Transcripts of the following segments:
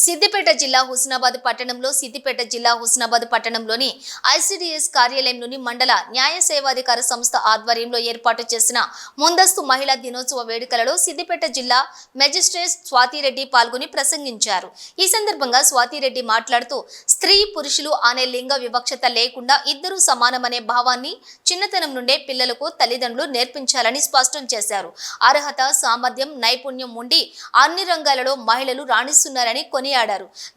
సిద్దిపేట జిల్లా హుస్నాబాద్ పట్టణంలోని ఐసిడిఎస్ కార్యాలయంలోని మండల న్యాయ సేవాధికార సంస్థ ఆధ్వర్యంలో ఏర్పాటు చేసిన ముందస్తు మహిళా దినోత్సవ వేడుకలలో సిద్దిపేట జిల్లా మెజిస్ట్రేట్ స్వాతిరెడ్డి పాల్గొని ప్రసంగించారు. ఈ సందర్భంగా స్వాతిరెడ్డి మాట్లాడుతూ స్త్రీ పురుషులు అనే లింగ వివక్షత లేకుండా ఇద్దరూ సమానమనే భావాన్ని చిన్నతనం నుండే పిల్లలకు తల్లిదండ్రులు నేర్పించాలని స్పష్టం చేశారు. అర్హత, సామర్థ్యం, నైపుణ్యం ఉండి అన్ని రంగాలలో మహిళలు రాణిస్తున్నారని కొనియాడారు.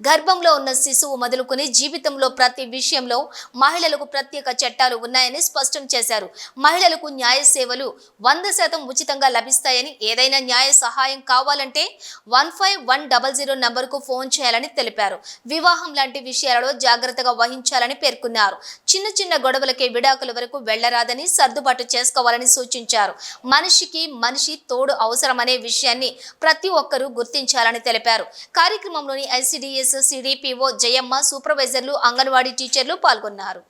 గర్భంలో ఉన్న శిశువు మొదలుకొని జీవితంలో ప్రతి విషయంలో మహిళలకు ప్రత్యేక చట్టాలు ఉన్నాయని స్పష్టం చేశారు. మహిళలకు న్యాయ సేవలు 100% ఉచితంగా లభిస్తాయని, ఏదైనా న్యాయ సహాయం కావాలంటే 15100 నంబర్కు ఫోన్ చేయాలని తెలిపారు. వివాహం లాంటి విషయాలలో జాగ్రత్తగా వహించాలని పేర్కొన్నారు. చిన్న చిన్న గొడవలకే విడాకుల వరకు వెళ్లరాదని, సర్దుబాటు చేసుకోవాలని సూచించారు. మనిషికి మనిషి తోడు అవసరమనే విషయాన్ని ప్రతి ఒక్కరూ గుర్తించాలని తెలిపారు. కార్యక్రమంలోని ఐసిడిఎస్ సిడిపిఓ జయమ్మ, సూపర్వైజర్లు, అంగన్వాడీ టీచర్లు పాల్గొన్నారు.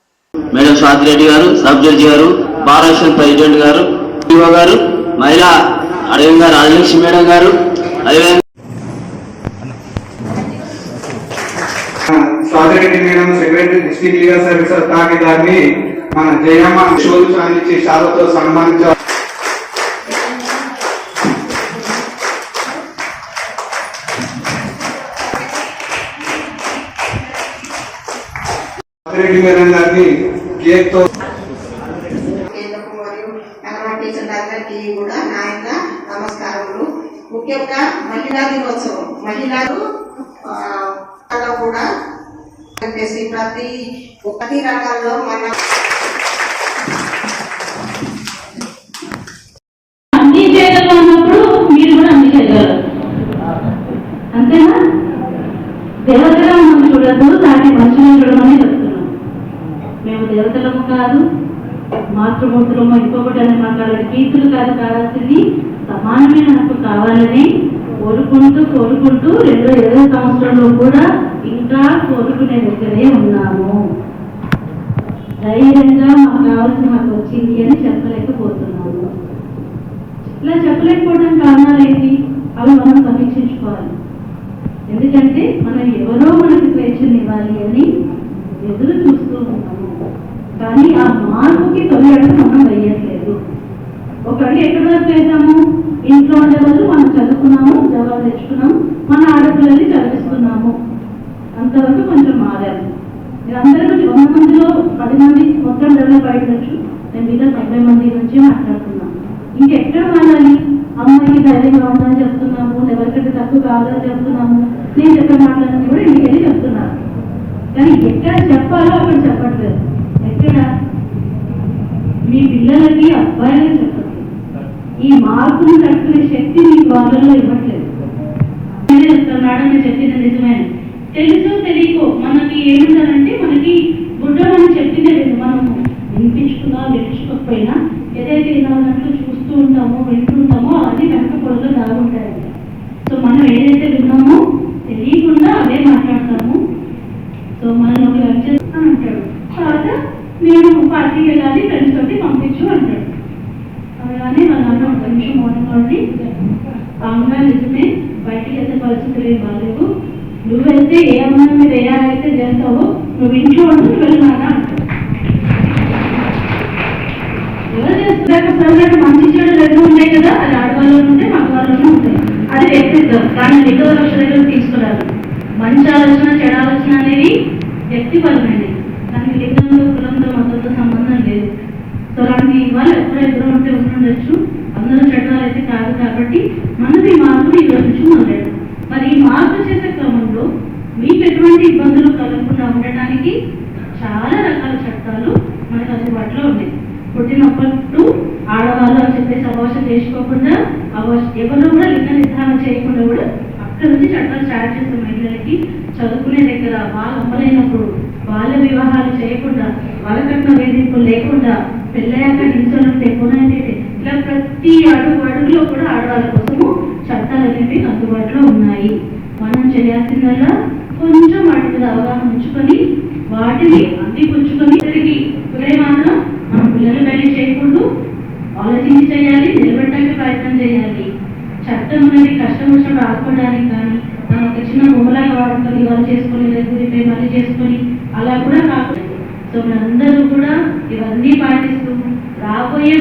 మేడం స్వాతిరెడ్డి గారు, సబ్ జడ్జి గారు, బార్ అసోసియేషన్ ప్రెసిడెంట్ గారు, పిఓ గారు, మహిళా అడవిగా రాజలక్ష్మి మేడం గారు, Swathi Reddy madam secretary district legal service తాకి గారిని మన జయమ్మ షోలు సాధించి షాలతో సన్మానించారు. స్వాతిరెడ్డి మేడం గారిని కేక్ తో అందరికీ కూడా నా యొక్క నమస్కారములు. ముఖ్యంగా మహిళా దినోత్సవం మహిళలు కూడా ప్రతి రంగాల్లో మన అన్ని చేయగలరు అన్నప్పుడు మీరు కూడా అన్ని చేయగలరు, అంతేనా? దేవతగా మనం చూడద్దు, దాన్ని మనుషులను చూడమని చెప్తున్నాం. మేము దేవతలము కాదు, మాతృమూర్తులము, ఇంకొకటి అని మాట్లాడాలి. కీర్తులు కాదు కావాల్సింది, సమానమైన హక్కు కావాలని కోరుకుంటూ 2020 సంవత్సరంలో కూడా ఇంకా కోరుకునే దగ్గరే ఉన్నాము. ధైర్యంగా మాకు కావాల్సిన హక్కు వచ్చింది అని చెప్పలేకపోతున్నాము. ఇలా చెప్పలేకపోవడానికి కారణాలు ఏంటి? అవి మనం సమీక్షించుకోవాలి. ఎందుకంటే మనం ఎవరో మనకి స్వేచ్ఛనివ్వాలి అని ఎదురు చూస్తూ ఉన్నాము. కానీ ఆ మార్పుకి తొలి అడుగు మనం వేయట్లేదు. ఒక అడుగు ఎక్కడి వరకు వేసాము? ఇంట్లో ఉండే వాళ్ళు మనం చదువుకున్నాము, జవాబు తెచ్చుకున్నాము, మన ఆడపిల్లల్ని చదివిస్తున్నాము, అంతవరకు కొంచెం మారాము. మీరందరూ 100 మందిలో 10 మంది మొత్తం డెవలప్ అయ్యొచ్చు. నేను మీద 90 మంది నుంచి మాట్లాడుతున్నాను. ఇంకెక్కడ మారాలి? అమ్మాయికి ధైర్యంగా ఉందని చెప్తున్నాము, ఎవరికంటే తక్కువ కావాలని చెప్తున్నాము. నేను చెప్పే మాటలన్నీ కూడా ఇంటికి వెళ్ళి చెప్తున్నాను. కానీ ఎక్కడ చెప్పాలో అక్కడ చెప్పట్లేదు. ఎక్కడ? మీ పిల్లలకి, అబ్బాయిలకు చెప్పట్లేదు. ఈ మార్పును తట్టుకునే శక్తి మీకు వాళ్ళల్లో ఇవ్వట్లేదు. చెప్తున్నాడు, నేను చెప్పింది నిజమే. తెలుసో తెలియకో మనకి ఏముంటారంటే, మనకి గుడ్డమని చెప్పిందే లేదు. మనము వినిపించుకున్నా వినిపించుకోకపోయినా ఏదైతే వినాలంటూ చూస్తూ ఉంటామో, వింటుంటామో అది వెనక పొడలో దాగుంటాయండి. సో మనం ఏదైతే విన్నామో తెలియకుండా అవే మాట్లాడతాము. సో మనం ఒక వర్క్ చేస్తాను అంటాడు, తర్వాత నేను పార్టీకి వెళ్ళాలి, ఫ్రెండ్స్ తోటి పంపించు అంటాడు. కానీ వాళ్ళ నాన్న ఒక నిమిషం మౌనంగా బాగా నిజమే, బయటికి వెళ్తే పరిస్థితులు ఏం బాగాలేవు, నువ్వు వెళ్తే ఏ అమ్మాయి మీద ఏ అయితే చేస్తావో నువ్వు ఇంట్లో ఉంటూ నువ్వు వెళ్ళినానా అంటాడు. ఎవరు చేస్తున్నారు? మంచి చెడు రెండు ఉంటాయి కదా, అది ఆడవాళ్ళు ఉంటాయి, మగవాళ్ళు ఉంటాయి. అది వ్యక్తిత్వం, కానీ లింగ వివక్ష దగ్గర తీసుకురాదు. మంచి ఆలోచన, చెడు ఆలోచన అనేవి వ్యక్తిపరమైనవి, దానికి లింగంతో, కులంతో, మతంతో సంబంధం లేదు. సో అలాంటి వాళ్ళు ఎప్పుడెప్పుడు ఉంటే ఉండొచ్చు, అందరూ చెడ్డవాళ్ళు అయితే కాదు. కాబట్టి మనం ఈ మార్పుని ఈరోజు నుంచి మొదలెడు. మరి ఈ మార్పు చేసే క్రమంలో మీకు ఎటువంటి ఇబ్బందులు కలగకుండా ఉండటానికి చాలా రకాల చట్టాలు మనకు అందుబాటులో ఉన్నాయి. పుట్టినప్పుడు ఆడవాళ్ళు అని చెప్పేసి అబార్షన్ చేసుకోకుండా, ఎవరు కూడా లింగ నిర్ధారణ చేయకుండా కూడా అక్కడి నుంచి చట్టాలు స్టార్ట్ చేసే మహిళలకి చదువుకునే దగ్గర, వాళ్ళు అమ్మలేనప్పుడు బాల్య వివాహాలు చేయకుండా, వాళ్ళకట్న వేధింపులు లేకుండా, పెళ్ళయ్యాక హింసలు ఎక్కువనైతే, ఇలా ప్రతి అడుగులో కూడా ఆడవాళ్ళ కోసము చట్టాలు అనేవి అందుబాటులో ఉన్నాయి. మనం చేయాల్సిందల్లా కొంచెం వాటి మీద అవగాహన ఉంచుకొని, వాటిని అందిపుచ్చుకొని తిరిగి ఇప్పుడే మాత్రం మనం పిల్లలు పెళ్లి చేయకూడదు, ఆలోచించి చేయాలి, నిలబెట్టడానికి ప్రయత్నం చేయాలి. చట్టం అనేది కష్టం వచ్చినప్పుడు ఆదుకోవడానికి కానీ, మనం ఒక చిన్న బొమ్మలాగా వంటలు ఇవాళ చేసుకొని రేపు మళ్ళీ చేసుకొని అలా కూడా కాకుండా సో మనందరూ కూడా ఇవన్నీ పాటిస్తూ రాబోయే